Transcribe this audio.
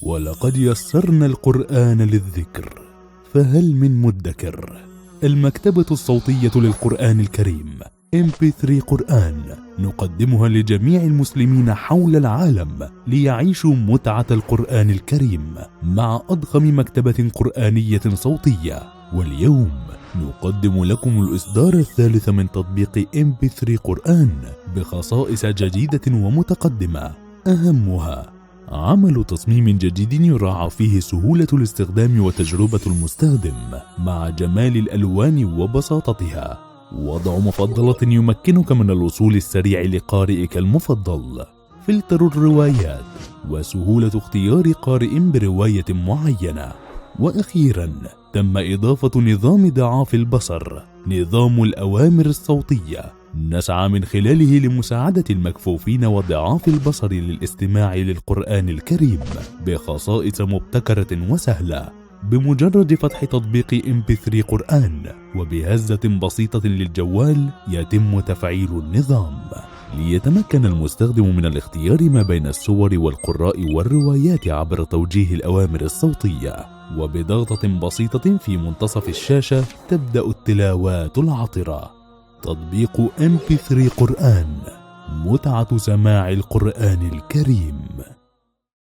ولقد يسرنا القرآن للذكر فهل من مدكر. المكتبة الصوتية للقرآن الكريم MP3 قرآن نقدمها لجميع المسلمين حول العالم ليعيشوا متعة القرآن الكريم مع أضخم مكتبة قرآنية صوتية. واليوم نقدم لكم الإصدار الثالث من تطبيق MP3 قرآن بخصائص جديدة ومتقدمة، أهمها عمل تصميم جديد يراعى فيه سهولة الاستخدام وتجربة المستخدم مع جمال الألوان وبساطتها، وضع مفضلة يمكنك من الوصول السريع لقارئك المفضل، فلتر الروايات وسهولة اختيار قارئ برواية معينة. وأخيرا تم إضافة نظام ضعاف البصر، نظام الأوامر الصوتية نسعى من خلاله لمساعدة المكفوفين وضعاف البصر للاستماع للقرآن الكريم بخصائص مبتكرة وسهلة. بمجرد فتح تطبيق MP3 قرآن وبهزة بسيطة للجوال يتم تفعيل النظام، ليتمكن المستخدم من الاختيار ما بين الصور والقراء والروايات عبر توجيه الأوامر الصوتية، وبضغطة بسيطة في منتصف الشاشة تبدأ التلاوات العطرة. تطبيق MP3 قرآن، متعة سماع القرآن الكريم.